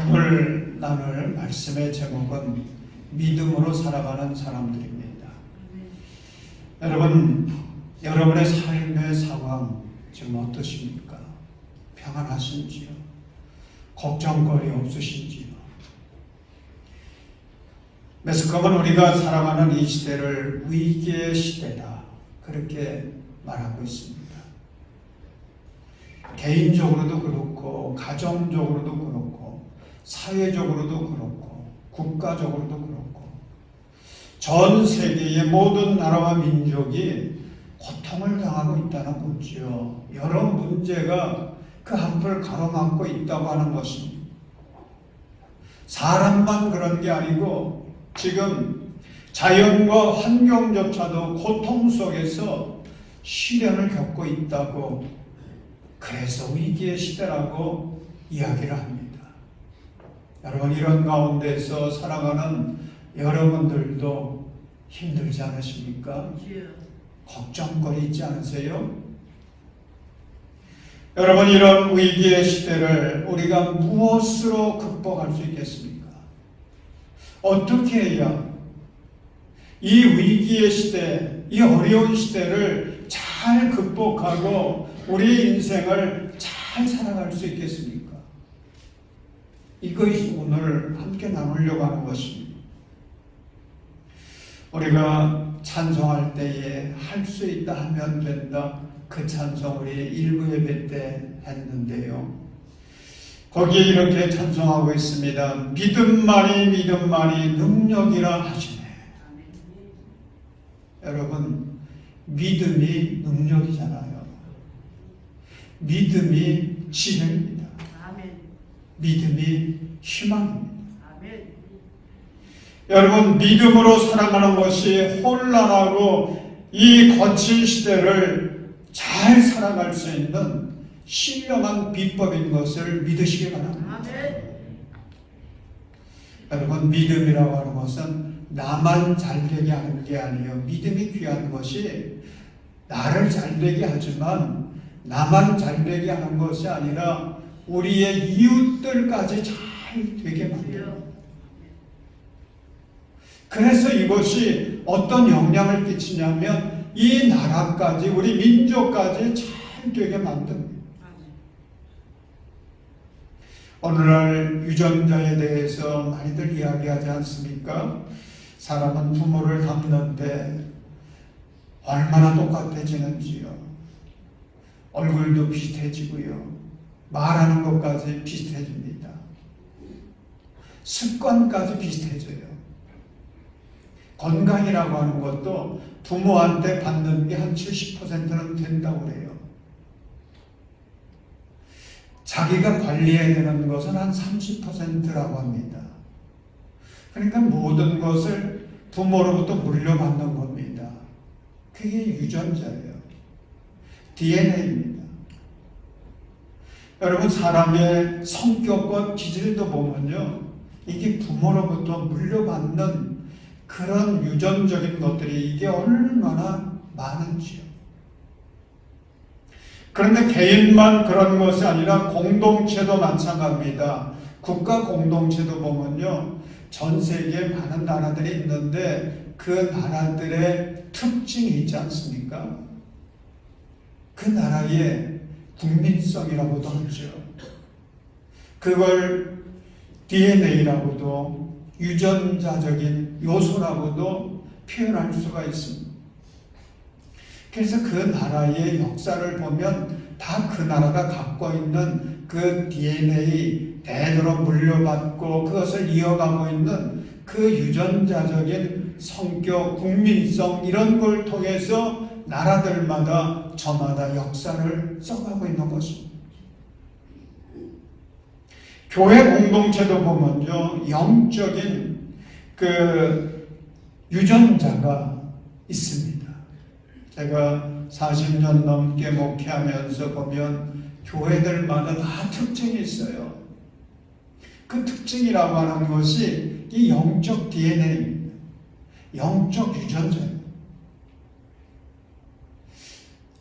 오늘 나눌 말씀의 제목은 믿음으로 살아가는 사람들입니다. 여러분, 여러분의 삶의 상황 지금 어떠십니까? 평안하신지요? 걱정거리 없으신지요? 매스컴은 우리가 살아가는 이 시대를 위기의 시대다, 그렇게 말하고 있습니다. 개인적으로도 그렇고 가정적으로도 그렇고 사회적으로도 그렇고 국가적으로도 그렇고 전 세계의 모든 나라와 민족이 고통을 당하고 있다는 거지요. 여러 문제가 그 앞을 가로막고 있다고 하는 것입니다. 사람만 그런 게 아니고 지금 자연과 환경조차도 고통 속에서 시련을 겪고 있다고, 그래서 위기의 시대라고 이야기를 합니다. 여러분, 이런 가운데서 살아가는 여러분들도 힘들지 않으십니까? 걱정거리 있지 않으세요? 여러분, 이런 위기의 시대를 우리가 무엇으로 극복할 수 있겠습니까? 어떻게 해야 이 위기의 시대, 이 어려운 시대를 잘 극복하고 우리의 인생을 잘 살아갈 수 있겠습니까? 이것이 오늘 함께 나누려고 하는 것입니다. 우리가 찬송할 때에 할 수 있다 하면 된다, 그 찬송 우리 일부 예배 때 했는데요. 거기에 이렇게 찬송하고 있습니다. 믿음만이 능력이라 하시네. 여러분, 믿음이 능력이잖아요. 믿음이 지혜입니다. 믿음이 희망입니다. 여러분, 믿음으로 살아가는 것이 혼란하고 이 거친 시대를 잘 살아갈 수 있는 신령한 비법인 것을 믿으시기 바랍니다. 여러분, 믿음이라고 하는 것은 나만 잘되게 하는 게 아니에요. 믿음이 귀한 것이 나를 잘되게 하지만 나만 잘되게 하는 것이 아니라 우리의 이웃들까지 잘 되게 만들어요. 그래서 이것이 어떤 영향을 끼치냐면 이 나라까지, 우리 민족까지 잘 되게 만듭니다. 오늘날 유전자에 대해서 많이들 이야기하지 않습니까? 사람은 부모를 닮는데 얼마나 똑같아지는지요. 얼굴도 비슷해지고요. 말하는 것까지 비슷해집니다. 습관까지 비슷해져요. 건강이라고 하는 것도 부모한테 받는 게 한 70%는 된다고 그래요. 자기가 관리해야 되는 것은 한 30%라고 합니다. 그러니까 모든 것을 부모로부터 물려받는 겁니다. 그게 유전자예요. DNA입니다. 여러분, 사람의 성격과 기질도 보면요, 이게 부모로부터 물려받는 그런 유전적인 것들이 이게 얼마나 많은지요. 그런데 개인만 그런 것이 아니라 공동체도 마찬가지입니다. 국가 공동체도 보면요, 전 세계에 많은 나라들이 있는데 그 나라들의 특징이 있지 않습니까? 그 나라의 국민성이라고도 하죠. 그걸 DNA라고도, 유전자적인 요소라고도 표현할 수가 있습니다. 그래서 그 나라의 역사를 보면 다 그 나라가 갖고 있는 그 DNA 대대로 물려받고 그것을 이어가고 있는 그 유전자적인 성격, 국민성, 이런 걸 통해서 나라들마다 저마다 역사를 써가고 있는 것입니다. 교회 공동체도 보면요, 영적인 그 유전자가 있습니다. 제가 40년 넘게 목회하면서 보면 교회들마다 다 특징이 있어요. 그 특징이라고 하는 것이 이 영적 DNA입니다. 영적 유전자입니다.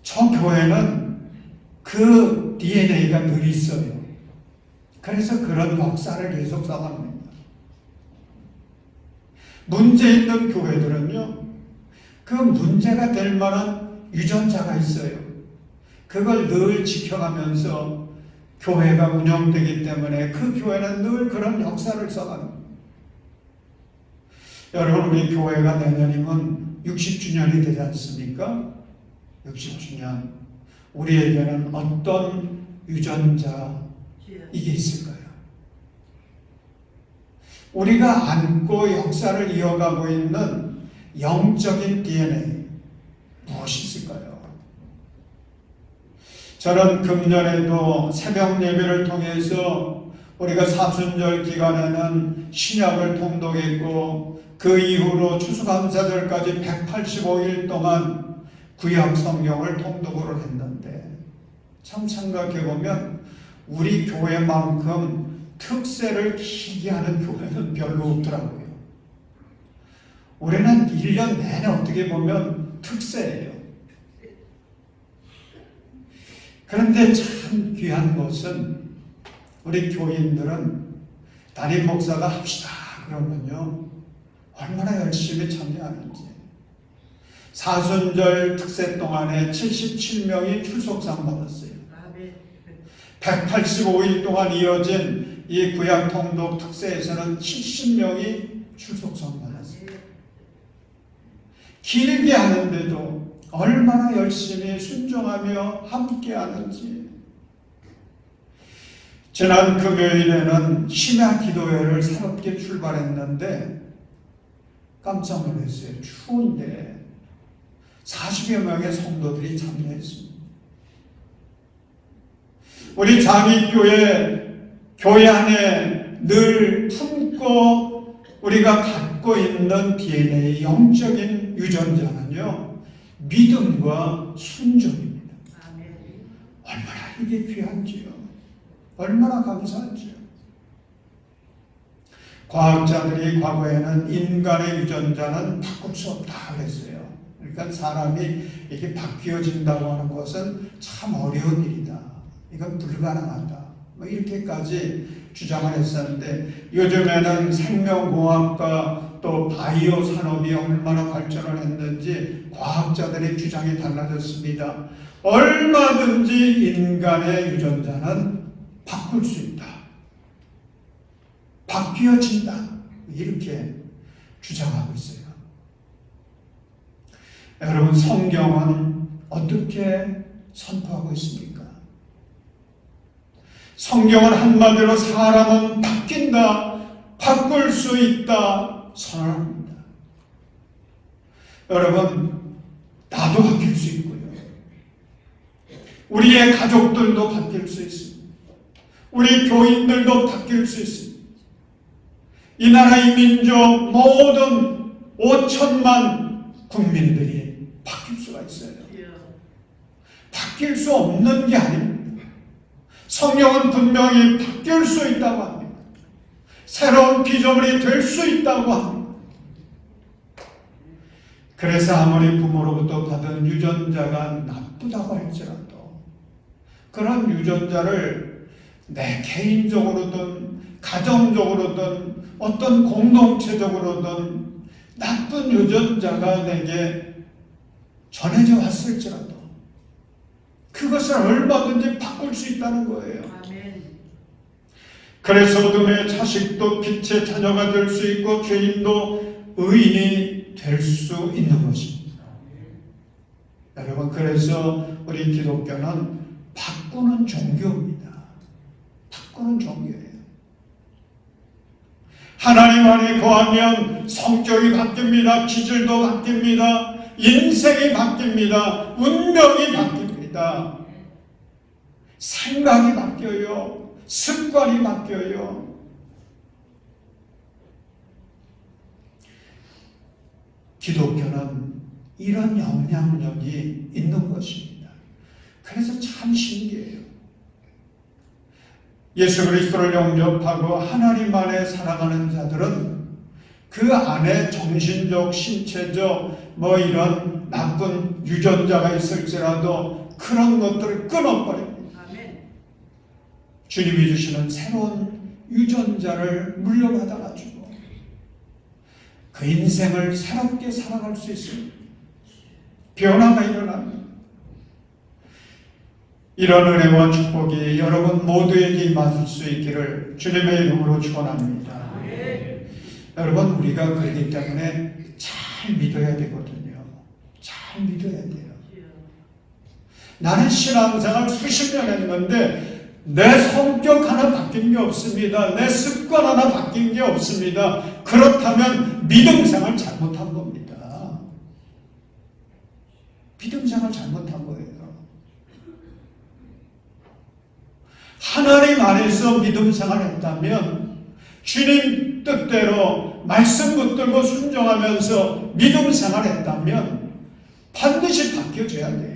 저 교회는 그 DNA가 늘 있어요. 그래서 그런 역사를 계속 써갑니다. 문제 있는 교회들은요, 그 문제가 될 만한 유전자가 있어요. 그걸 늘 지켜가면서 교회가 운영되기 때문에 그 교회는 늘 그런 역사를 써갑니다. 여러분, 우리 교회가 내년이면 60주년이 되지 않습니까? 60주년. 우리에게는 어떤 유전자 이게 있을까요? 우리가 안고 역사를 이어가고 있는 영적인 DNA 무엇이 있을까요? 저는 금년에도 새벽 예배를 통해서 우리가 사순절 기간에는 신약을 통독했고 그 이후로 추수감사절까지 185일 동안 구약 성경을 통독을 했는데 참 생각해보면 우리 교회만큼 특세를 기게 하는 교회는 별로 없더라고요. 우리는 1년 내내 어떻게 보면 특세예요. 그런데 참 귀한 것은 우리 교인들은 담임 목사가 합시다 그러면요 얼마나 열심히 참여하는지. 사순절 특세 동안에 77명이 출석상 받았어요. 185일 동안 이어진 이 구약 통독 특세에서는 70명이 출석상 받았어요. 길게 하는데도 얼마나 열심히 순종하며 함께 하는지. 지난 금요일에는 심야 기도회를 새롭게 출발했는데 깜짝 놀랐어요. 추운데 40여 명의 성도들이 참여했습니다. 우리 장의교회 교회 안에 늘 품고 우리가 갖고 있는 DNA 영적인 유전자는요 믿음과 순종입니다. 얼마나 이게 귀한지요. 얼마나 감사한지요. 과학자들이 과거에는 인간의 유전자는 바꿀 수 없다 그랬어요. 그러니까 사람이 이게 바뀌어진다고 하는 것은 참 어려운 일이다. 이건 불가능하다. 뭐 이렇게까지 주장을 했었는데 요즘에는 생명공학과 또 바이오 산업이 얼마나 발전을 했는지 과학자들의 주장이 달라졌습니다. 얼마든지 인간의 유전자는 바꿀 수 있다. 바뀌어진다. 이렇게 주장하고 있어요. 여러분, 성경은 어떻게 선포하고 있습니까? 성경은 한마디로 사람은 바뀐다, 바꿀 수 있다 선언합니다. 여러분, 나도 바뀔 수 있고요. 우리의 가족들도 바뀔 수 있습니다. 우리 교인들도 바뀔 수 있습니다. 이 나라 이 민족 모든 5천만 국민들이 바뀔 수가 있어요. 바뀔 수 없는 게 아닙니다. 성령은 분명히 바뀔 수 있다고 합니다. 새로운 피조물이 될 수 있다고 합니다. 그래서 아무리 부모로부터 받은 유전자가 나쁘다고 할지라도 그런 유전자를 내 개인적으로든 가정적으로든 어떤 공동체적으로든 나쁜 유전자가 내게 전해져 왔을지라도 그것을 얼마든지 바꿀 수 있다는 거예요. 아멘. 그래서 어둠의 자식도 빛의 자녀가 될 수 있고 죄인도 의인이 될 수 있는 것입니다. 여러분, 그래서 우리 기독교는 바꾸는 종교입니다. 바꾸는 종교예요. 하나님 안에 거하면 성격이 바뀝니다. 기질도 바뀝니다. 인생이 바뀝니다. 운명이 바뀝니다. 생각이 바뀌어요. 습관이 바뀌어요. 기독교는 이런 영향력이 있는 것입니다. 그래서 참 신기해요. 예수 그리스도를 영접하고 하나님 안에 살아가는 자들은 그 안에 정신적, 신체적 뭐 이런 나쁜 유전자가 있을지라도 그런 것들을 끊어버립니다. 주님이 주시는 새로운 유전자를 물려받아가지고 그 인생을 새롭게 살아갈 수 있습니다. 변화가 일어납니다. 이런 은혜와 축복이 여러분 모두에게 임할 수 있기를 주님의 이름으로 축원합니다. 여러분, 우리가 그렇기 때문에 잘 믿어야 되거든요. 잘 믿어야 돼요. 나는 신앙생활 수십 년 했는데 내 성격 하나 바뀐 게 없습니다. 내 습관 하나 바뀐 게 없습니다. 그렇다면 믿음생활 잘못한 겁니다. 믿음생활 잘못한 거예요. 하나님 안에서 믿음생활 했다면 주님 뜻대로 말씀 붙들고 순종하면서 믿음생활 했다면 반드시 바뀌어져야 돼요.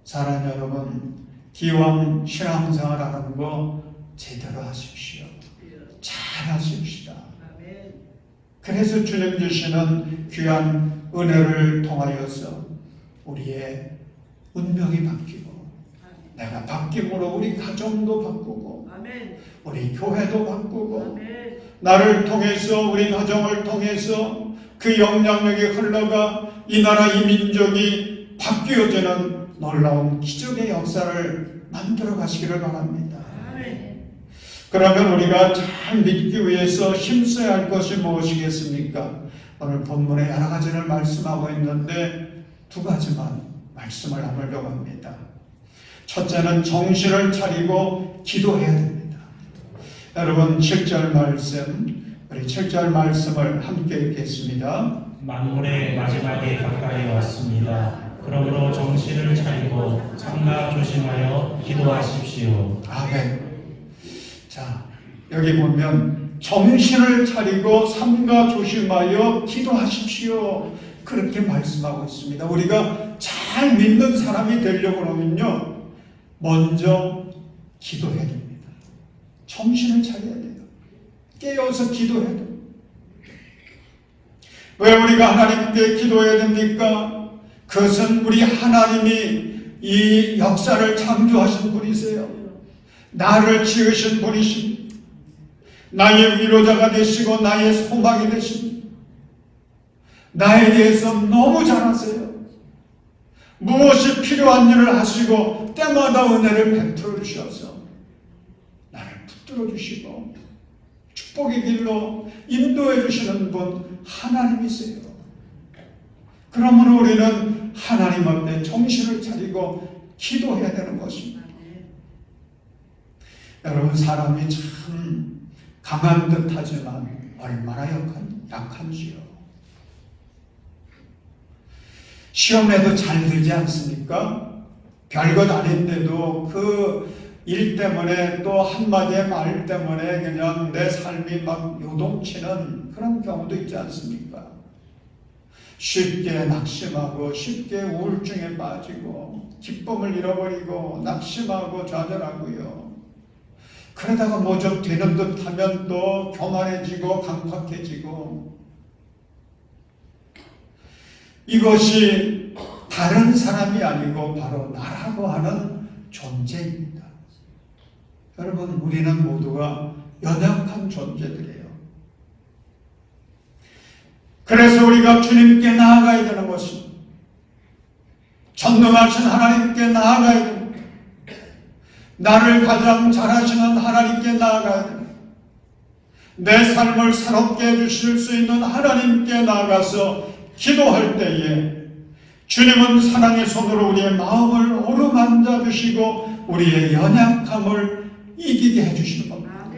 사랑하는 여러분, 기왕 신앙생활 하는 거 제대로 하십시오. 잘 하십시다. 그래서 주님 주시는 귀한 은혜를 통하여서 우리의 운명이 바뀌고 내가 바뀜으로 우리 가정도 바꾸고 우리 교회도 바꾸고 나를 통해서 우리 가정을 통해서 그 영향력이 흘러가 이 나라 이 민족이 바뀌어지는 놀라운 기적의 역사를 만들어 가시기를 바랍니다. 그러면 우리가 잘 믿기 위해서 힘써야 할 것이 무엇이겠습니까? 오늘 본문에 여러 가지를 말씀하고 있는데 두 가지만 말씀을 나누려고 합니다. 첫째는 정신을 차리고 기도해야 됩니다. 여러분 7절 말씀, 우리 7절 말씀을 함께 읽겠습니다. 만물의 마지막에 가까이 왔습니다. 그러므로 정신을 차리고 삼가 조심하여 기도하십시오. 아멘. 자, 여기 보면 정신을 차리고 삼가 조심하여 기도하십시오. 그렇게 말씀하고 있습니다. 우리가 잘 믿는 사람이 되려고 하면요, 먼저 기도해야 됩니다. 정신을 차려야 돼요. 깨어서 기도해야 돼요. 왜 우리가 하나님께 기도해야 됩니까? 그것은 우리 하나님이 이 역사를 창조하신 분이세요. 나를 지으신 분이십니다. 나의 위로자가 되시고 나의 소망이 되십니다. 나에 대해서 너무 잘 아세요. 무엇이 필요한 일을 하시고 때마다 은혜를 베풀어 주셔서 나를 붙들어 주시고 축복의 길로 인도해 주시는 분 하나님이세요. 그러므로 우리는 하나님 앞에 정신을 차리고 기도해야 되는 것입니다. 여러분, 사람이 참 강한 듯 하지만 얼마나 약한지요. 시험에도 잘 들지 않습니까? 별것 아닌데도 그 일 때문에 또 한마디의 말 때문에 그냥 내 삶이 막 요동치는 그런 경우도 있지 않습니까? 쉽게 낙심하고 쉽게 우울증에 빠지고 기쁨을 잃어버리고 낙심하고 좌절하고요. 그러다가 뭐좀 되는 듯 하면 또 교만해지고 강팍해지고, 이것이 다른 사람이 아니고 바로 나라고 하는 존재입니다. 여러분, 우리는 모두가 연약한 존재들이에요. 그래서 우리가 주님께 나아가야 되는 것입니다. 전능하신 하나님께 나아가야 됩니다. 나를 가장 잘 아시는 하나님께 나아가야 됩니다. 내 삶을 새롭게 해주실 수 있는 하나님께 나아가서 기도할 때에 주님은 사랑의 손으로 우리의 마음을 어루만져 주시고 우리의 연약함을 이기게 해주시는 겁니다.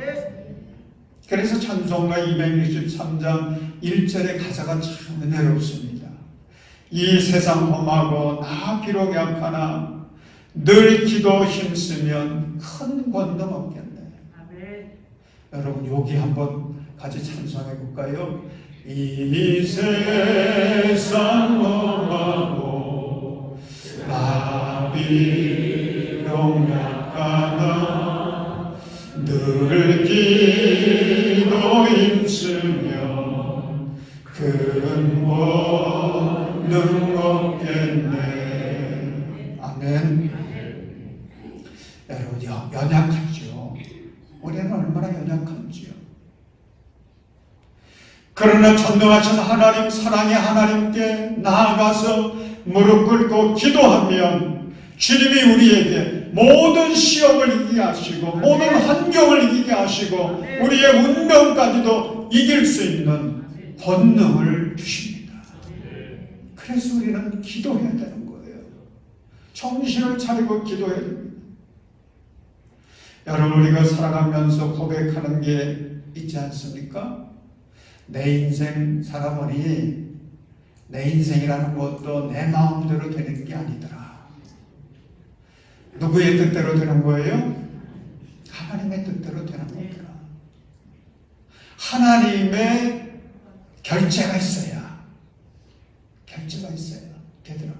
그래서 찬송가 263장 1절의 가사가 참 은혜롭습니다. 이 세상 험하고 나 비록 약하나 늘 기도 힘쓰면 큰 권능 얻겠네. 여러분, 여기 한번 같이 찬송해 볼까요? 이 세상 험하고 나 비록 약하나 늘 기도 힘쓰면 큰 권능 얻겠네. 아멘. 연약하죠. 우리는 얼마나 연약한지요. 그러나 전능하신 하나님, 사랑의 하나님께 나아가서 무릎 꿇고 기도하면 주님이 우리에게 모든 시험을 이기게 하시고 모든 환경을 이기게 하시고 우리의 운명까지도 이길 수 있는 권능을 주십니다. 그래서 우리는 기도해야 되는 거예요. 정신을 차리고 기도해야 됩니다. 여러분, 우리가 살아가면서 고백하는 게 있지 않습니까? 내 인생 살아보니 내 인생이라는 것도 내 마음대로 되는 게 아니더라. 누구의 뜻대로 되는 거예요? 하나님의 뜻대로 되는 거더라. 하나님의 결제가 있어야 되더라.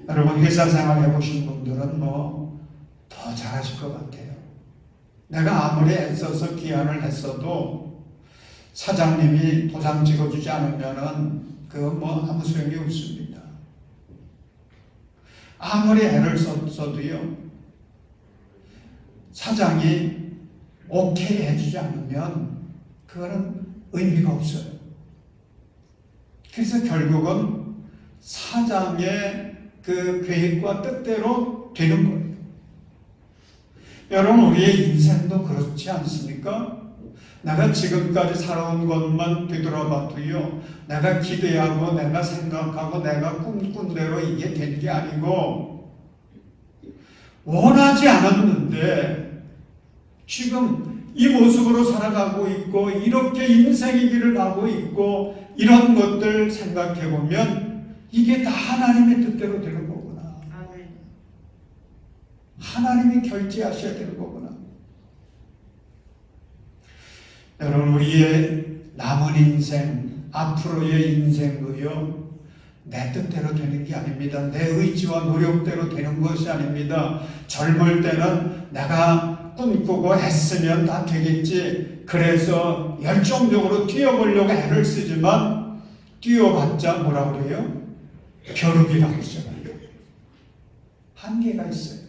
여러분, 회사 생활 해보신 분들은 더 잘하실 것 같아요. 내가 아무리 애써서 기한을 했어도 사장님이 도장 찍어주지 않으면은 아무 소용이 없습니다. 아무리 애를 써도요, 사장이 오케이 해주지 않으면 그거는 의미가 없어요. 그래서 결국은 사장의 그 계획과 뜻대로 되는 거예요. 여러분, 우리의 인생도 그렇지 않습니까? 내가 지금까지 살아온 것만 되돌아봐도요, 내가 기대하고 내가 생각하고 내가 꿈꾼 대로 이게 된 게 아니고 원하지 않았는데 지금 이 모습으로 살아가고 있고 이렇게 인생의 길을 가고 있고 이런 것들 생각해 보면 이게 다 하나님의 뜻대로 되는 거구나. 하나님이 결제하셔야 되는 거구나. 여러분, 우리의 남은 인생, 앞으로의 인생도요, 내 뜻대로 되는 게 아닙니다. 내 의지와 노력대로 되는 것이 아닙니다. 젊을 때는 내가 꿈꾸고 애쓰면 다 되겠지. 그래서 열정적으로 뛰어보려고 애를 쓰지만 뛰어봤자 뭐라 그래요? 벼룩이라고 하잖아요. 한계가 있어요.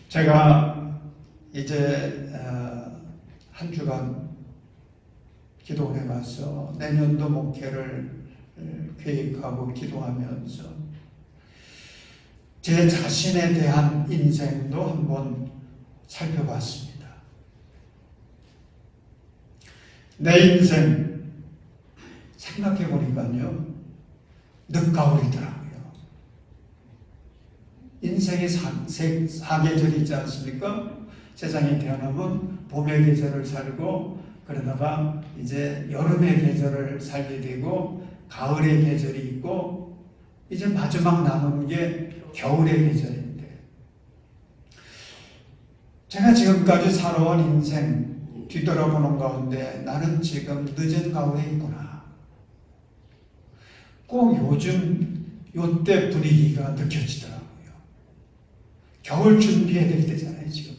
제가 이제 한 주간 기도원에 가서 내년도 목회를 계획하고 기도하면서 제 자신에 대한 인생도 한번 살펴봤습니다. 내 인생 생각해 보니까요, 늦가을이더라고요. 인생의 사계절이 있지 않습니까? 세상에 태어나면 봄의 계절을 살고 그러다가 이제 여름의 계절을 살게 되고 가을의 계절이 있고 이제 마지막 남은 게 겨울의 계절인데, 제가 지금까지 살아온 인생 뒤돌아보는 가운데 나는 지금 늦은 가을에 있구나. 꼭 요즘 요때 분위기가 느껴지더라고요. 겨울 준비해야 될 때잖아요, 지금.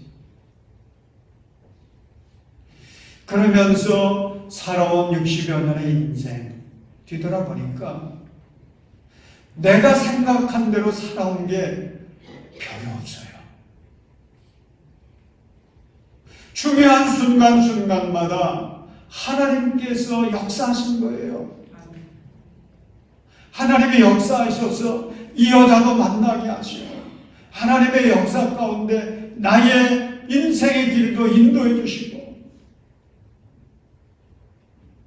그러면서 살아온 60여 년의 인생 뒤돌아보니까 내가 생각한 대로 살아온 게 별로 없어요. 중요한 순간순간마다 하나님께서 역사하신 거예요. 하나님의 역사하셔서 이 여자도 만나게 하시고 하나님의 역사 가운데 나의 인생의 길도 인도해 주시고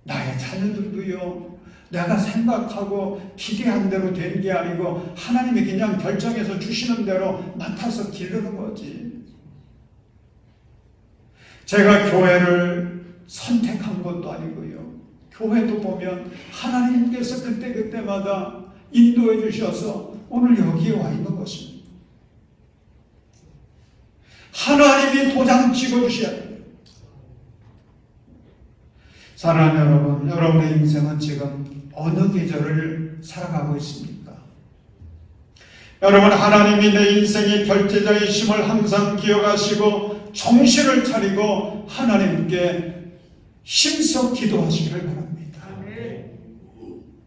나의 자녀들도요, 내가 생각하고 기대한 대로 된 게 아니고 하나님이 그냥 결정해서 주시는 대로 맡아서 기르는 거지. 제가 교회를 선택한 것도 아니고요, 교회도 보면 하나님께서 그때그때마다 인도해 주셔서 오늘 여기에 와 있는 것입니다. 하나님이 도장 찍어주셔야 돼요. 사랑하는 여러분, 여러분의 인생은 지금 어느 계절을 살아가고 있습니까? 여러분, 하나님이 내 인생의 결제자이심을 항상 기억하시고 정신을 차리고 하나님께 힘써 기도하시기를 바랍니다.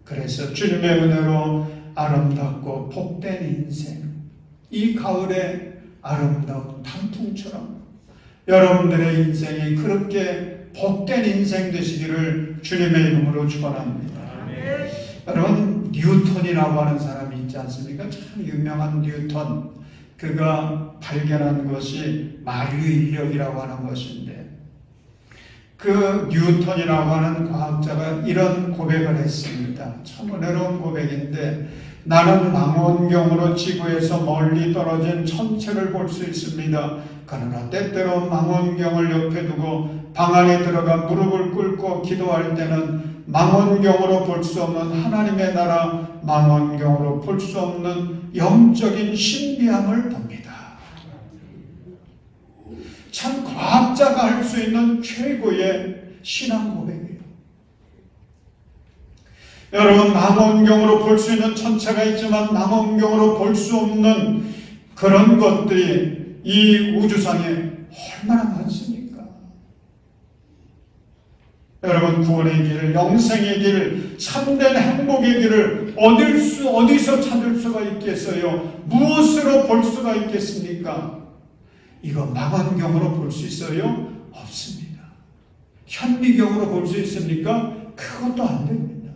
그래서 주님의 은혜로 아름답고 복된 인생, 이 가을의 아름다운 단풍처럼 여러분들의 인생이 그렇게 복된 인생 되시기를 주님의 이름으로 축원합니다. 여러분, 뉴턴이라고 하는 사람이 있지 않습니까? 참 유명한 뉴턴. 그가 발견한 것이 만유인력이라고 하는 것인데, 그 뉴턴이라고 하는 과학자가 이런 고백을 했습니다. 참 은혜로운 고백인데, 나는 망원경으로 지구에서 멀리 떨어진 천체를 볼 수 있습니다. 그러나 때때로 망원경을 옆에 두고 방 안에 들어가 무릎을 꿇고 기도할 때는 망원경으로 볼 수 없는 하나님의 나라, 망원경으로 볼 수 없는 영적인 신비함을 봅니다. 참 과학자가 할 수 있는 최고의 신앙 고백이에요. 여러분, 망원경으로 볼 수 있는 천체가 있지만 망원경으로 볼 수 없는 그런 것들이 이 우주상에 얼마나 많습니까? 여러분, 구원의 길, 영생의 길, 참된 행복의 길을 어디서 찾을 수가 있겠어요? 무엇으로 볼 수가 있겠습니까? 이거 망원경으로 볼 수 있어요? 없습니다. 현미경으로 볼 수 있습니까? 그것도 안 됩니다.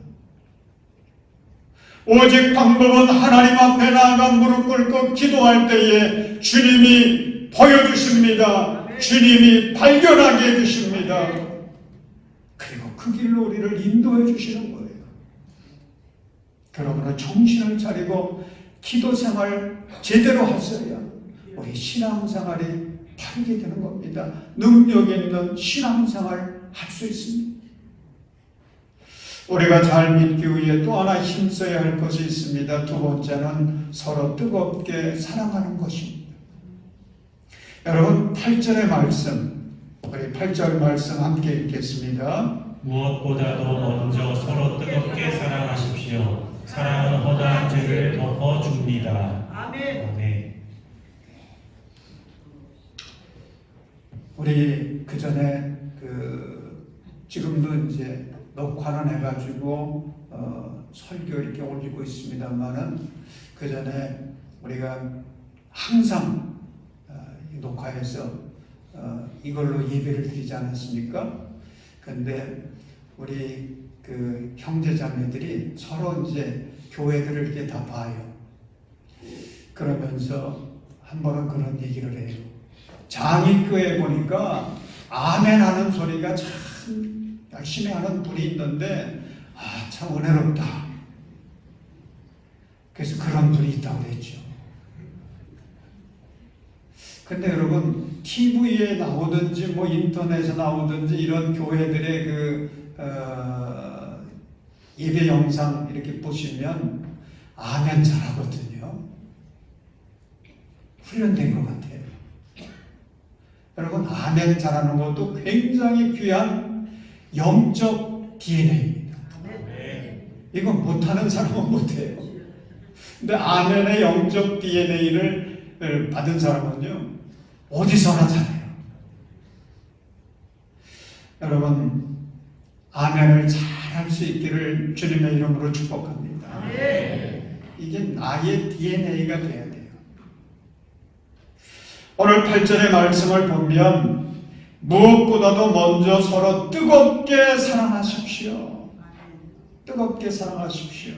오직 방법은 하나님 앞에 나아가 무릎 꿇고 기도할 때에 주님이 보여주십니다. 주님이 발견하게 해주십니다. 그리고 그 길로 우리를 인도해 주시는 거예요. 그러므로 정신을 차리고 기도 생활 제대로 하셔야 우리 신앙생활이 바르게 되는 겁니다. 능력 있는 신앙생활 할 수 있습니다. 우리가 잘 믿기 위해 또 하나 힘써야 할 것이 있습니다. 두 번째는 서로 뜨겁게 사랑하는 것입니다. 여러분, 8절의 말씀, 우리 8절 말씀 함께 읽겠습니다. 무엇보다도 먼저 서로 뜨겁게 사랑하십시오. 사랑은 허다한 죄를 덮어줍니다. 아멘. 아멘. 우리 그 전에 지금도 이제 녹화는 해가지고 설교 이렇게 올리고 있습니다만은 그 전에 우리가 항상 녹화해서 이걸로 예배를 드리지 않았습니까? 근데 우리 그 형제자매들이 서로 이제 교회들을 이렇게 다 봐요. 그러면서 한 번은 그런 얘기를 해요. 장익교회 보니까 아멘 하는 소리가 참 열심히 하는 분이 있는데 참 은혜롭다. 그래서 그런 분이 있다고 그랬죠. 근데 여러분, TV에 나오든지 뭐 인터넷에 나오든지 이런 교회들의 예배 영상 이렇게 보시면 아멘 잘하거든요. 훈련된 것 같아요. 여러분, 아멘 잘하는 것도 굉장히 귀한 영적 DNA입니다. 이건 못하는 사람은 못해요. 근데 아멘의 영적 DNA를 받은 사람은요, 어디서나 잘해요. 여러분, 아멘을 잘 할 수 있기를 주님의 이름으로 축복합니다. 이게 나의 DNA가 돼야 돼요. 오늘 8절의 말씀을 보면 무엇보다도 먼저 서로 뜨겁게 사랑하십시오. 뜨겁게 사랑하십시오.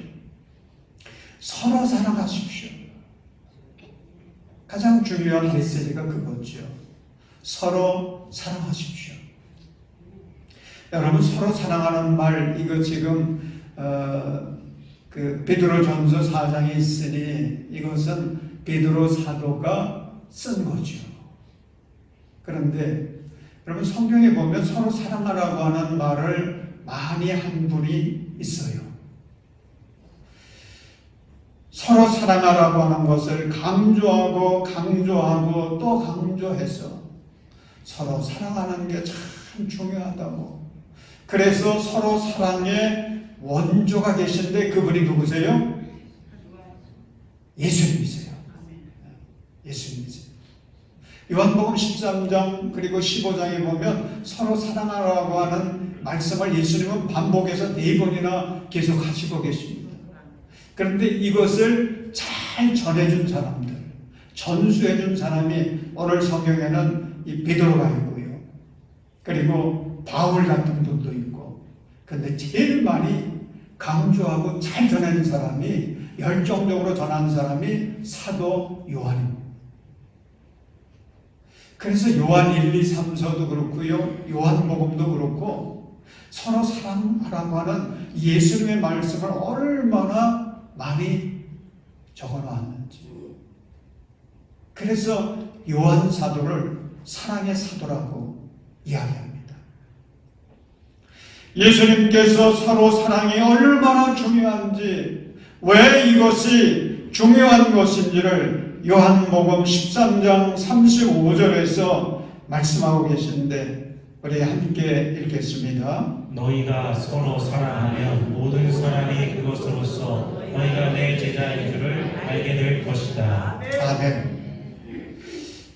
서로 사랑하십시오. 가장 중요한 메시지가 그거죠. 서로 사랑하십시오. 여러분, 서로 사랑하는 말, 이거 지금 그 베드로전서 4장에 있으니 이것은 베드로 사도가 쓴 거죠. 그런데 여러분, 성경에 보면 서로 사랑하라고 하는 말을 많이 한 분이 있어요. 서로 사랑하라고 하는 것을 강조하고 또 강조해서 서로 사랑하는 게 참 중요하다고. 그래서 서로 사랑의 원조가 계신데 그분이 누구세요? 예수님이세요. 예수님이세요. 요한복음 13장 그리고 15장에 보면 서로 사랑하라고 하는 말씀을 예수님은 반복해서 4번이나 계속 하시고 계십니다. 그런데 이것을 잘 전해준 사람들, 전수해 준 사람이 오늘 성경에는 이 베드로가 있고요. 그리고 바울 같은 분도 있고. 근데 제일 많이 강조하고 잘 전하는 사람이, 열정적으로 전하는 사람이 사도 요한입니다. 그래서 요한 1, 2, 3서도 그렇고요. 요한복음도 그렇고 서로 사랑하라고 하는 예수님의 말씀을 얼마나 많이 적어놨는지. 그래서 요한 사도를 사랑의 사도라고 이야기합니다. 예수님께서 서로 사랑이 얼마나 중요한지, 왜 이것이 중요한 것인지를 요한복음 13장 35절에서 말씀하고 계시는데 우리 함께 읽겠습니다. 너희가 서로 사랑하면 모든 사람이 그것으로서 너희가 내 제자인 줄을 알게 될 것이다. 아멘.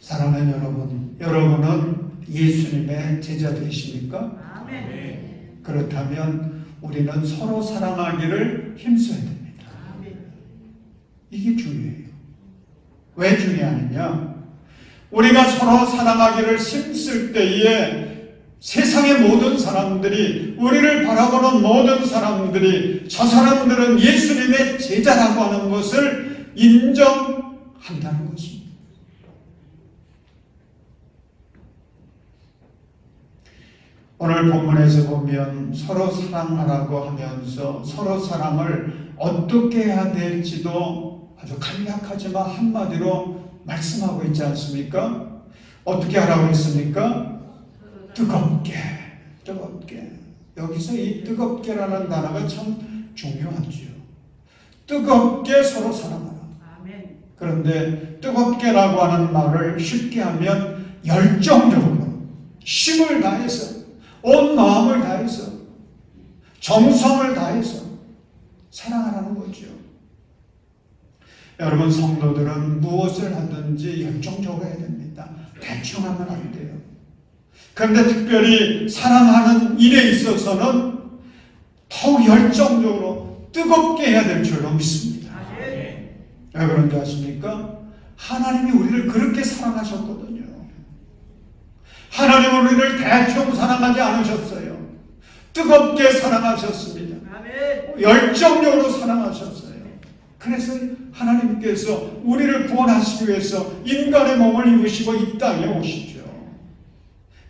사랑하는 여러분, 여러분은 예수님의 제자들이십니까? 아멘. 그렇다면 우리는 서로 사랑하기를 힘써야 됩니다. 이게 중요해요. 왜 중요하느냐? 우리가 서로 사랑하기를 힘쓸 때에 세상의 모든 사람들이, 우리를 바라보는 모든 사람들이 저 사람들은 예수님의 제자라고 하는 것을 인정한다는 것입니다. 오늘 본문에서 보면 서로 사랑하라고 하면서 서로 사랑을 어떻게 해야 될지도 아주 간략하지만 한마디로 말씀하고 있지 않습니까? 어떻게 하라고 했습니까? 뜨겁게, 뜨겁게. 여기서 이 뜨겁게라는 단어가 참 중요하죠. 뜨겁게 서로 사랑하라. 아멘. 그런데 뜨겁게라고 하는 말을 쉽게 하면 열정적으로, 힘을 다해서, 온 마음을 다해서, 정성을 다해서 사랑하라는 거죠. 여러분, 성도들은 무엇을 하든지 열정적으로 해야 됩니다. 대충 하면 안 돼요. 그런데 특별히 사랑하는 일에 있어서는 더욱 열정적으로 뜨겁게 해야 될 줄로 믿습니다. 아멘. 왜 그런지 아십니까? 하나님이 우리를 그렇게 사랑하셨거든요. 하나님은 우리를 대충 사랑하지 않으셨어요. 뜨겁게 사랑하셨습니다. 아멘. 열정적으로 사랑하셨어요. 그래서 하나님께서 우리를 구원하시기 위해서 인간의 몸을 입으시고 이 땅에 오시죠.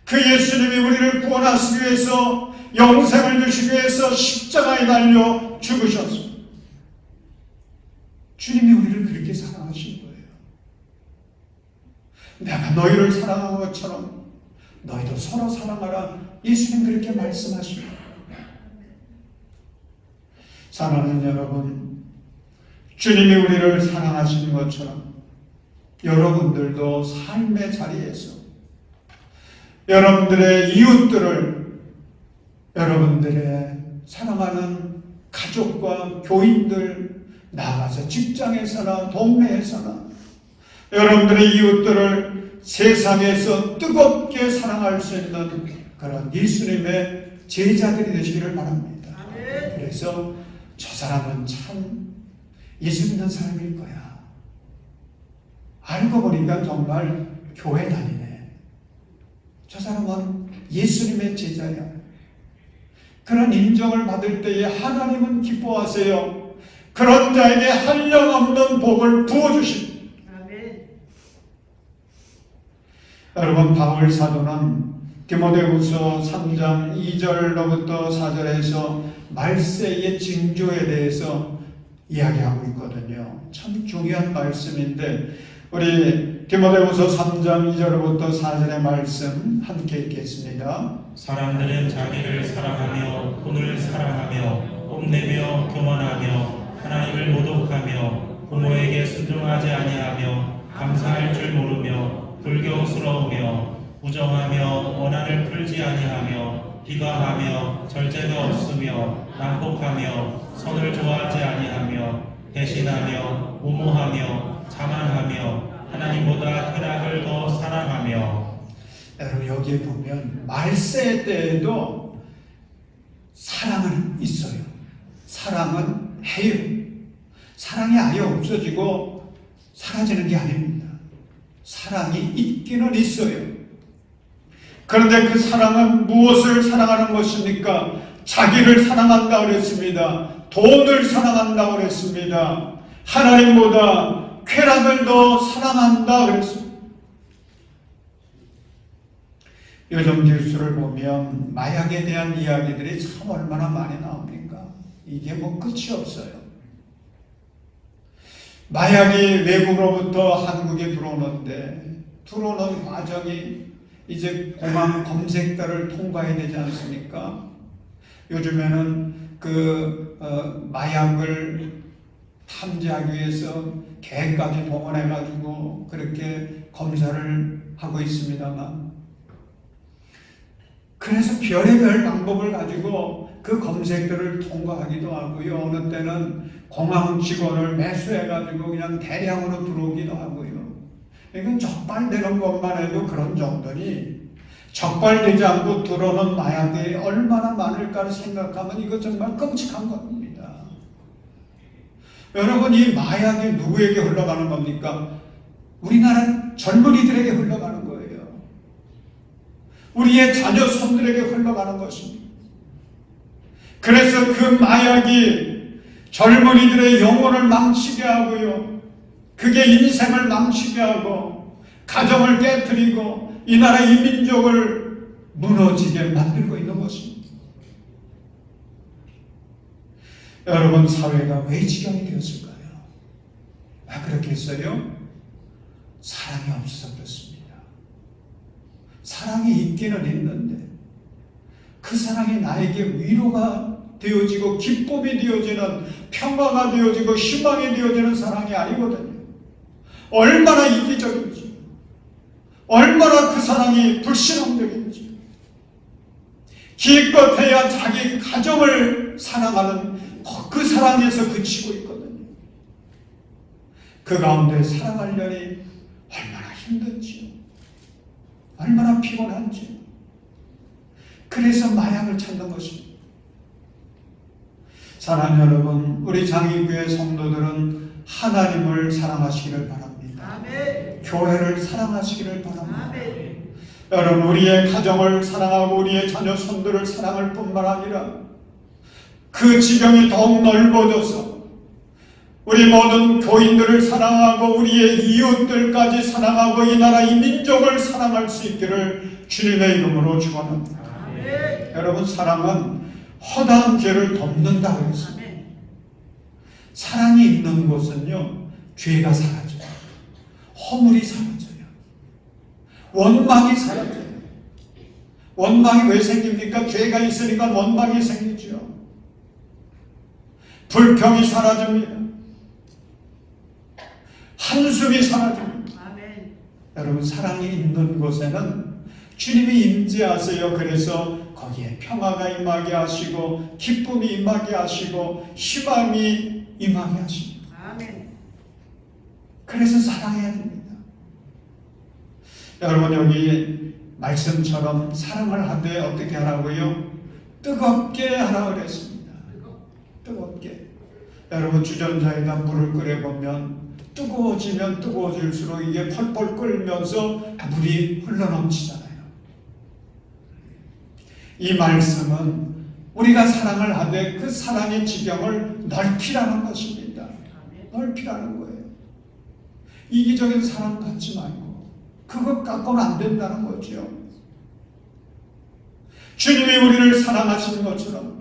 그 예수님이 우리를 구원하시기 위해서, 영생을 주시기 위해서 십자가에 달려 죽으셨습니다. 주님이 우리를 그렇게 사랑하신 거예요. 내가 너희를 사랑한 것처럼 너희도 서로 사랑하라. 예수님 그렇게 말씀하십니다. 사랑하는 여러분, 주님이 우리를 사랑하시는 것처럼 여러분들도 삶의 자리에서 여러분들의 이웃들을, 여러분들의 사랑하는 가족과 교인들, 나가서 직장에서나 동네에서나 여러분들의 이웃들을 세상에서 뜨겁게 사랑할 수 있는 그런 예수님의 제자들이 되시기를 바랍니다. 아멘. 그래서 저 사람은 참 예수 믿는 사람일 거야. 알고 보니까 정말 교회 다니네. 저 사람은 예수님의 제자야. 그런 인정을 받을 때에 하나님은 기뻐하세요. 그런 자에게 한량없는 복을 부어주십니다. 아멘. 여러분, 바울 사도는 디모데후서 3장 2절로부터 4절에서 말세의 징조에 대해서 이야기하고 있거든요. 참 중요한 말씀인데 우리 디모데후서 3장 2절부터 4절의 말씀 함께 읽겠습니다. 사람들은 자기를 사랑하며 돈을 사랑하며 뽐내며 교만하며 하나님을 모독하며 부모에게 순종하지 아니하며 감사할 줄 모르며 불경스러우며 부정하며 원한을 풀지 아니하며 비방하며 절제가 없으며 난폭하며 선을 좋아하지 아니하며 대신하며 무모하며 자만하며 하나님보다 쾌락을 더 사랑하며. 여러분, 여기에 보면 말세 때에도 사랑은 있어요. 사랑은 해요. 사랑이 아예 없어지고 사라지는 게 아닙니다. 사랑이 있기는 있어요. 그런데 그 사랑은 무엇을 사랑하는 것입니까? 자기를 사랑한다 그랬습니다. 돈을 사랑한다 그랬습니다. 하나님보다 쾌락을 더 사랑한다 그랬습니다. 요즘 뉴스를 보면 마약에 대한 이야기들이 참 얼마나 많이 나옵니까? 이게 뭐 끝이 없어요. 마약이 외국으로부터 한국에 들어오는데 들어오는 과정이 이제 공항 검색대를 통과해야 되지 않습니까? 요즘에는 마약을 탐지하기 위해서 개까지 동원해가지고 그렇게 검사를 하고 있습니다만, 그래서 별의별 방법을 가지고 그 검색대를 통과하기도 하고요. 어느 때는 공항 직원을 매수해가지고 그냥 대량으로 들어오기도 하고요. 이건 적발되는 것만 해도 그런 정도니 적발되지 않고 들어오는 마약이 얼마나 많을까를 생각하면 이거 정말 끔찍한 겁니다. 여러분, 이 마약이 누구에게 흘러가는 겁니까? 우리나라 젊은이들에게 흘러가는 거예요. 우리의 자녀 손들에게 흘러가는 것입니다. 그래서 그 마약이 젊은이들의 영혼을 망치게 하고요. 그게 인생을 망치게 하고 가정을 깨뜨리고 이 나라 이 민족을 무너지게 만들고 있는 것입니다. 여러분, 사회가 왜 지경이 되었을까요? 왜 그렇게 했어요? 사랑이 없어서 그렇습니다. 사랑이 있기는 있는데 그 사랑이 나에게 위로가 되어지고 기쁨이 되어지는, 평화가 되어지고 희망이 되어지는 사랑이 아니거든요. 얼마나 이기적인지, 얼마나 그 사랑이 불신앙적인지, 기껏해야 자기 가정을 사랑하는 그 사랑에서 그치고 있거든요. 그 가운데 사랑하려니 얼마나 힘든지요, 얼마나 피곤한지요. 그래서 마약을 찾는 것입니다. 사랑하는 여러분, 우리 장인교회 성도들은 하나님을 사랑하시기를 바랍니다. 아멘. 교회를 사랑하시기를 바랍니다. 아멘. 여러분, 우리의 가정을 사랑하고 우리의 자녀 손들을 사랑할 뿐만 아니라 그 지경이 더욱 넓어져서 우리 모든 교인들을 사랑하고 우리의 이웃들까지 사랑하고 이 나라 이 민족을 사랑할 수 있기를 주님의 이름으로 축원합니다. 아멘. 여러분, 사랑은 허다한 죄를 덮는다고 했습니다. 아멘. 사랑이 있는 곳은요, 죄가 사라져요. 허물이 사라져요. 원망이 사라져요. 원망이 왜 생깁니까? 죄가 있으니까 원망이 생기죠. 불평이 사라집니다. 한숨이 사라집니다. 아멘. 여러분, 사랑이 있는 곳에는 주님이 임재하세요. 그래서 거기에 평화가 임하게 하시고 기쁨이 임하게 하시고 희망이 임하게 하십니다. 아멘. 그래서 사랑해야 됩니다. 여러분, 여기 말씀처럼 사랑을 하되 어떻게 하라고요? 뜨겁게 하라 그랬습니다. 뜨겁게. 여러분, 주전자에다 물을 끓여보면 뜨거워지면 뜨거워질수록 이게 펄펄 끓면서 물이 흘러넘치잖아요. 이 말씀은 우리가 사랑을 하되 그 사랑의 지경을 넓히라는 것입니다. 넓히라는 거예요. 이기적인 사랑 갖지 말고 그것 갖고는 안 된다는 거죠. 주님이 우리를 사랑하시는 것처럼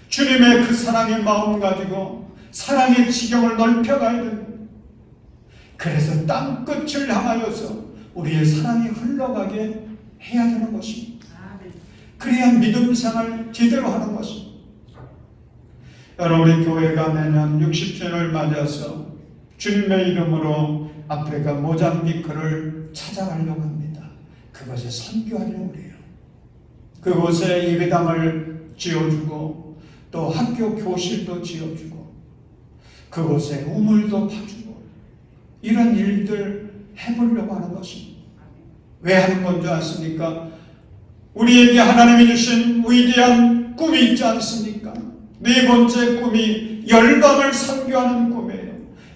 주님의 그 사랑의 마음 가지고 사랑의 지경을 넓혀가야 됩니다. 그래서 땅끝을 향하여서 우리의 사랑이 흘러가게 해야 되는 것입니다. 그래야 믿음 생활 제대로 하는 것입니다. 여러분, 우리 교회가 내년 60주년을 맞아서 주님의 이름으로 아프리카 모잠비크를 찾아가려고 합니다. 그곳에 선교하려고 해요. 그곳에 예배당을 지어주고 또 학교 교실도 지어주고 그곳에 우물도 파주고 이런 일들 해보려고 하는 것입니다. 왜 하는 건지 아십니까? 우리에게 하나님이 주신 위대한 꿈이 있지 않습니까? 네 번째 꿈이 열방을 선교하는 꿈이에요.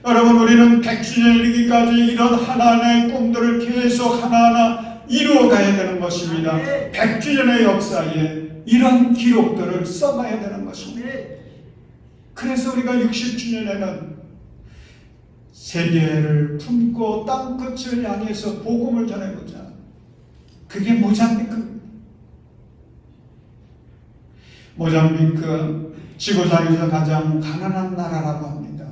여러분, 우리는 100주년에 이르기까지 이런 하나하나의 꿈들을 계속 하나하나 이루어가야 되는 것입니다. 100주년의 역사에 이런 기록들을 써가야 되는 것입니다. 그래서 우리가 60주년에는 세계를 품고 땅끝을 향해서 복음을 전해보자. 그게 모잠비크입니다. 모잠비크 지구상에서 가장 가난한 나라라고 합니다.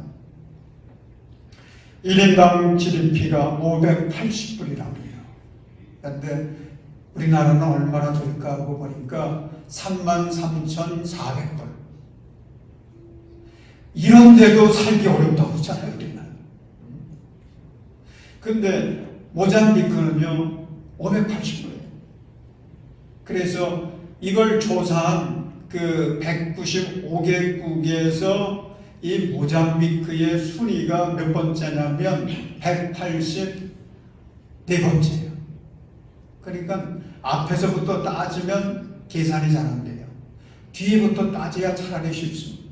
1인당 GDP가 580불이라고 해요. 그런데 우리나라는 얼마나 될까 하고 보니까 33,400불. 이런데도 살기 어렵다고 하잖아요, 우리는. 근데 모잠비크는요 580불이에요. 그래서 이걸 조사한 그 195개국에서 이 모잠비크의 순위가 몇 번째냐면 184번째예요. 그러니까 앞에서부터 따지면 계산이 잘 안 돼요. 뒤에부터 따져야 차라리 쉽습니다.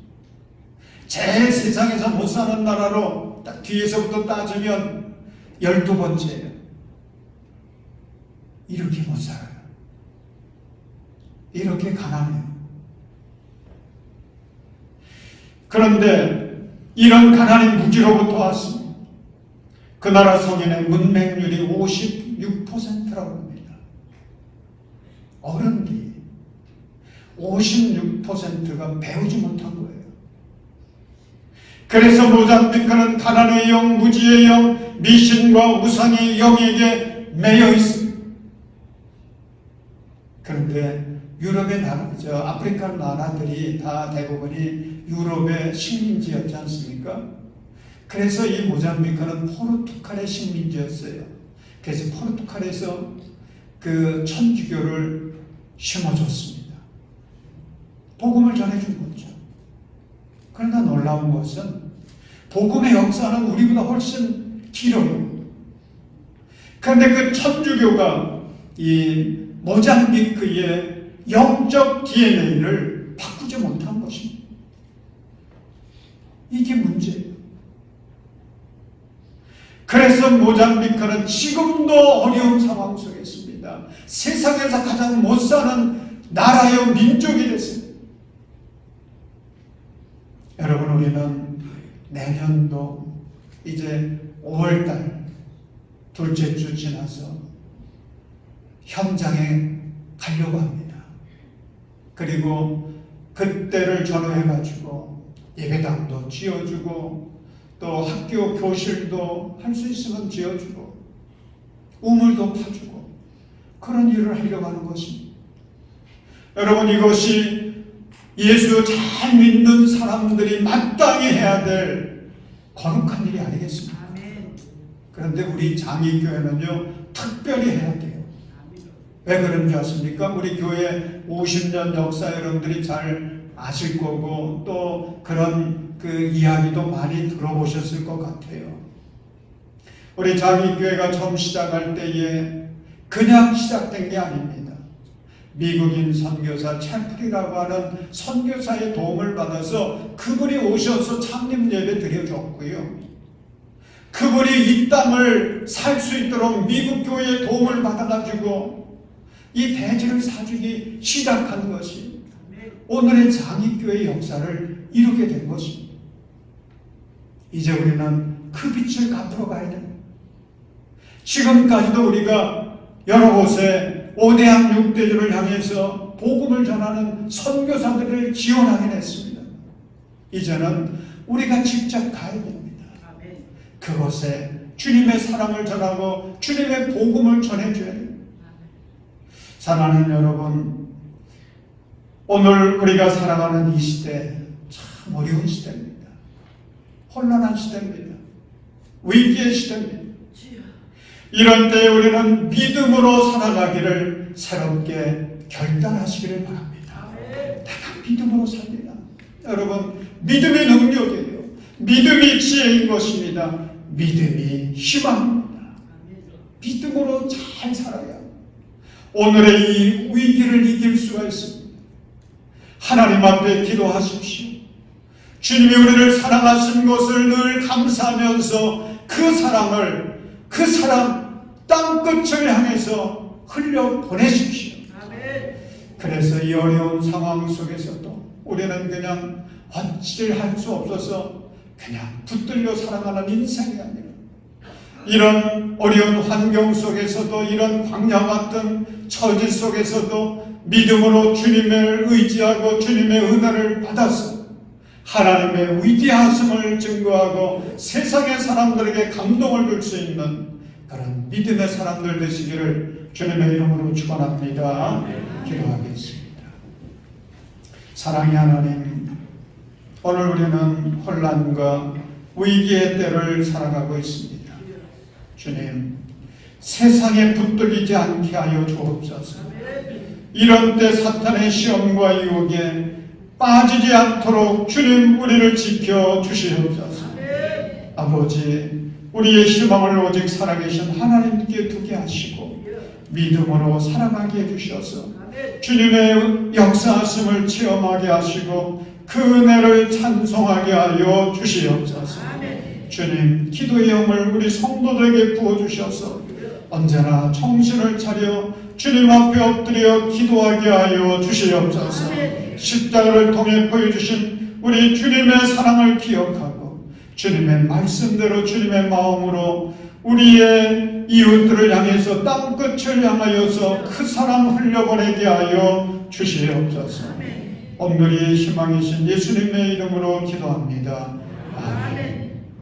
제일 세상에서 못 사는 나라로 딱 뒤에서부터 따지면 12번째예요. 이렇게 못 살아요. 이렇게 가난해요. 그런데 이런 가난이 무기로부터 왔습니다. 그 나라 성인의 문맹률이 56%라고 합니다. 어른들이 56%가 배우지 못한 거예요. 그래서 모잠비크는 가난의 영, 무지의 영, 미신과 우상의 영에게 매여 있습니다. 그런데 유럽의 나라, 아프리카 나라들이 다 대부분이 유럽의 식민지였지 않습니까? 그래서 이 모잠비크는 포르투갈의 식민지였어요. 그래서 포르투갈에서 그 천주교를 심어줬습니다. 복음을 전해준 거죠. 그러나 놀라운 것은 복음의 역사는 우리보다 훨씬 길어요. 그런데 그 천주교가 이 모잠비크의 영적 DNA를 바꾸지 못한 것입니다. 이게 문제예요. 그래서 모잠비크는 지금도 어려운 상황 속에 있습니다. 세상에서 가장 못 사는 나라요 민족이 됐습니다. 여러분, 우리는 내년도 이제 5월달 둘째 주 지나서 현장에 가려고 합니다. 그리고 그때를 전후해가지고 예배당도 지어주고 또 학교 교실도 할 수 있으면 지어주고 우물도 파주고 그런 일을 하려고 하는 것입니다. 여러분, 이것이 예수 잘 믿는 사람들이 마땅히 해야 될 거룩한 일이 아니겠습니까? 그런데 우리 장의교회는요 특별히 해야 돼요. 왜 그런 줄 아십니까? 우리 교회 50년 역사 여러분들이 잘 아실 거고 또 그런 그 이야기도 많이 들어보셨을 것 같아요. 우리 장의교회가 처음 시작할 때에 그냥 시작된 게 아닙니다. 미국인 선교사 챔플이라고 하는 선교사의 도움을 받아서 그분이 오셔서 창립 예배 드려줬고요. 그분이 이 땅을 살 수 있도록 미국 교회의 도움을 받아가지고 이 대지를 사주기 시작한 것이 오늘의 장의교회의 역사를 이루게 된 것입니다. 이제 우리는 그 빛을 갚으러 가야 됩니다. 지금까지도 우리가 여러 곳에 5대양 6대주를 향해서 복음을 전하는 선교사들을 지원하긴 했습니다. 이제는 우리가 직접 가야 됩니다. 그곳에 주님의 사랑을 전하고 주님의 복음을 전해줘야 됩니다. 사랑하는 여러분, 오늘 우리가 살아가는 이 시대 참 어려운 시대입니다. 혼란한 시대입니다. 위기의 시대입니다. 이런 때에 우리는 믿음으로 살아가기를 새롭게 결단하시기를 바랍니다. 다 믿음으로 삽니다. 여러분, 믿음이 능력이에요. 믿음이 지혜인 것입니다. 믿음이 희망입니다. 믿음으로 잘 살아야 오늘의 이 위기를 이길 수가 있습니다. 하나님 앞에 기도하십시오. 주님이 우리를 사랑하신 것을 늘 감사하면서 그 사랑 땅끝을 향해서 흘려 보내십시오. 아멘. 그래서 이 어려운 상황 속에서도 우리는 그냥 어찌를 할 수 없어서 그냥 붙들려 살아가는 인생이 아니라 이런 어려운 환경 속에서도 이런 광야 같은 처지 속에서도 믿음으로 주님을 의지하고 주님의 은혜를 받아서 하나님의 위대하심을 증거하고 세상의 사람들에게 감동을 줄 수 있는 그런 믿음의 사람들 되시기를 주님의 이름으로 축원합니다. 기도하겠습니다. 사랑의 하나님, 오늘 우리는 혼란과 위기의 때를 살아가고 있습니다. 주님, 세상에 붙들리지 않게 하여 주옵소서. 이런 때 사탄의 시험과 유혹에 빠지지 않도록 주님 우리를 지켜 주시옵소서. 아버지, 우리의 희망을 오직 살아계신 하나님께 두게 하시고 믿음으로 살아가게 해주셔서 주님의 역사하심을 체험하게 하시고 그 은혜를 찬송하게 하여 주시옵소서. 주님, 기도의 영을 우리 성도들에게 부어주셔서 언제나 정신을 차려 주님 앞에 엎드려 기도하게 하여 주시옵소서. 십자가를 통해 보여주신 우리 주님의 사랑을 기억하고 주님의 말씀대로 주님의 마음으로 우리의 이웃들을 향해서 땅끝을 향하여서 그 사랑 흘려보내게 하여 주시옵소서. 오늘의 희망이신 예수님의 이름으로 기도합니다. 아멘.